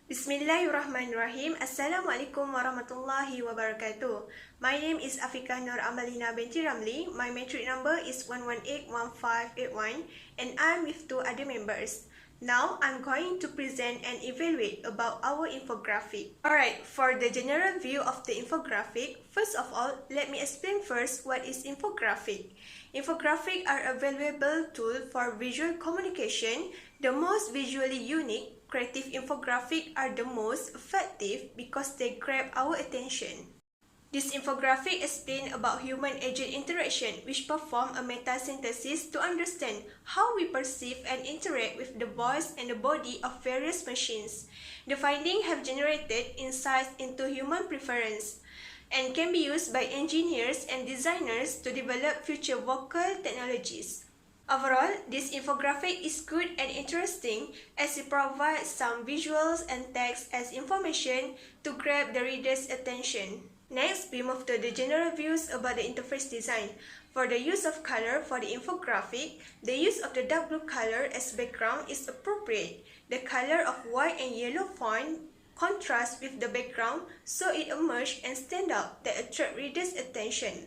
Bismillahirrahmanirrahim. Assalamualaikum warahmatullahi wabarakatuh. My name is Afiqah Nur Amalina binti Ramlee. My matric number is 1181581 and I'm with two other members. Now I'm going to present and evaluate about our infographic. Alright, for the general view of the infographic, first of all, let me explain first what is infographic. Infographic are a valuable tool for visual communication. The most visually unique, creative infographic are the most effective because they grab our attention. This infographic explains about human-agent interaction, which perform a meta-synthesis to understand how we perceive and interact with the voice and the body of various machines. The findings have generated insights into human preference and can be used by engineers and designers to develop future vocal technologies. Overall, this infographic is good and interesting as it provides some visuals and text as information to grab the reader's attention. Next, we move to the general views about the interface design. For the use of color for the infographic, the use of the dark blue color as background is appropriate. The color of white and yellow font contrasts with the background so it emerges and stands out that attract readers' attention.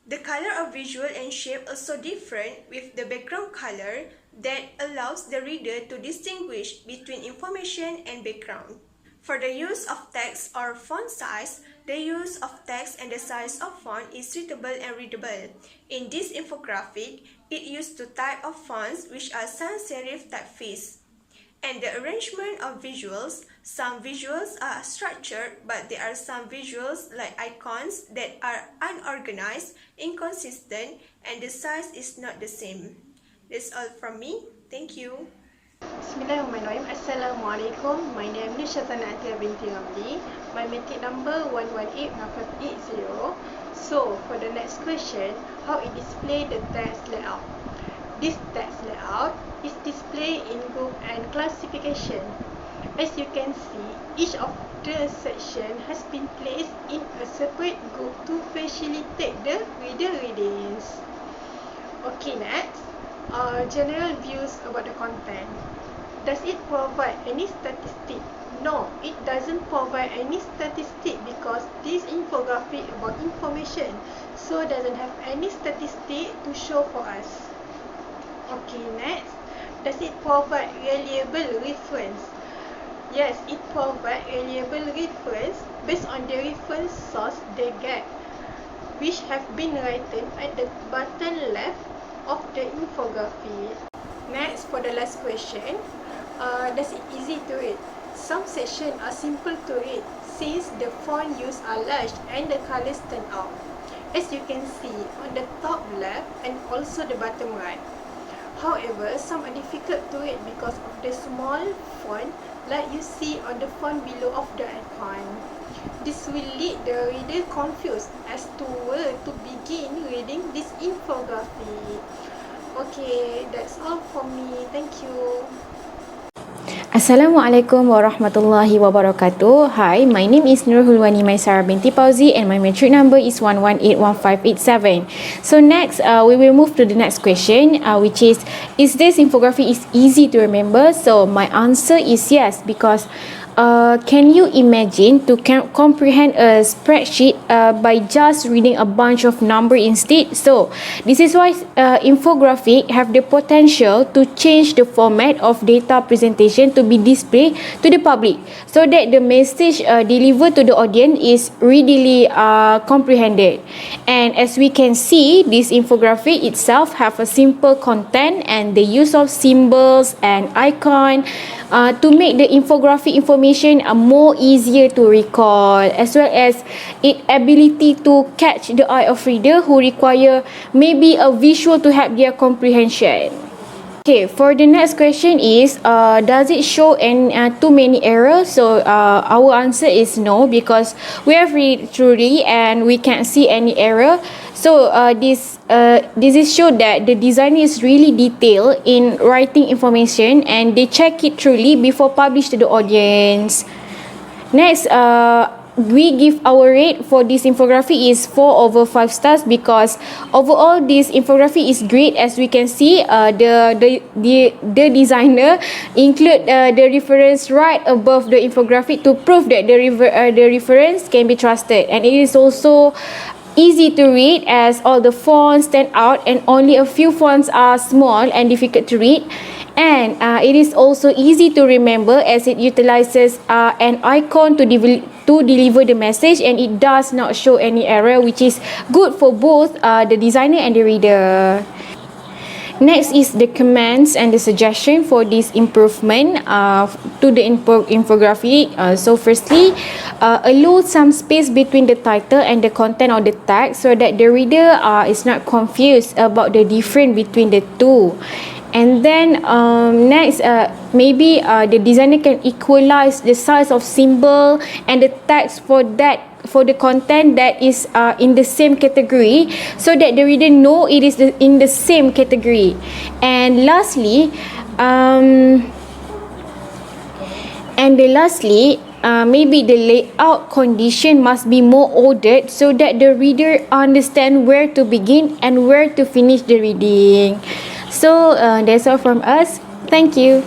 The color of visual and shape also different with the background color that allows the reader to distinguish between information and background. For the use of text or font size, the use of text and the size of font is suitable and readable. In this infographic, it used two types of fonts which are sans serif typeface. And the arrangement of visuals, some visuals are structured, but there are some visuals like icons that are unorganized, inconsistent, and the size is not the same. That's all from me. Thank you. Bismillahirrahmanirrahim. Assalamualaikum. My name is Syazana Athirah binti Ramlee. My matric number 1181580. So, for the next question, how it display the text layout? This text layout is displayed in group and classification. As you can see, each of the section has been placed in a separate group to facilitate the reader readings. Okay, next. General views about the content. Does it provide any statistic? No, it doesn't provide any statistic because this infographic about information, so doesn't have any statistic to show for us. Okay, next. Does it provide reliable reference? Yes, it provides reliable reference based on the reference source they get, which have been written at the bottom left of the infographic. Next, for the last question, does it easy to read? Some sections are simple to read since the font used are large and the colors stand out, as you can see on the top left and also the bottom right. However, some are difficult to read because of the small font like you see on the font below of the icon. This will lead the reader confused as to where to begin reading this infographic. Okay, that's all from me. Thank you. Assalamualaikum warahmatullahi wabarakatuh. Hi, my name is Nur Hulwani Maisarah binti Pauzi and my matric number is 1181587. So next, we will move to the next question, which is this infographic is easy to remember? So my answer is yes, because can you imagine to comprehend a spreadsheet by just reading a bunch of numbers instead? So this is why infographic have the potential to change the format of data presentation to be displayed to the public, so that the message delivered to the audience is readily comprehended. And as we can see, this infographic itself have a simple content and the use of symbols and icon to make the infographic information more easier to recall, as well as its ability to catch the eye of reader who require maybe a visual to help their comprehension. Okay, for the next question is, does it show too many errors? So our answer is no, because we have read thoroughly and we can't see any error. So this is show that the designer is really detailed in writing information and they check it thoroughly before publish to the audience. Next, we give our rate for this infographic is 4/5 stars, because overall this infographic is great. As we can see, the designer include the reference right above the infographic to prove that the reference can be trusted, and it is also easy to read as all the fonts stand out and only a few fonts are small and difficult to read. And it is also easy to remember as it utilizes an icon to deliver the message, and it does not show any error, which is good for both the designer and the reader. Next is the comments and the suggestion for this improvement to the infographic. So firstly, allow some space between the title and the content of the text so that the reader is not confused about the difference between the two. And then next, maybe the designer can equalize the size of symbol and the text for the content that is in the same category, so that the reader know it is in the same category. And lastly, maybe the layout condition must be more ordered so that the reader understand where to begin and where to finish the reading. So that's all from us. Thank you.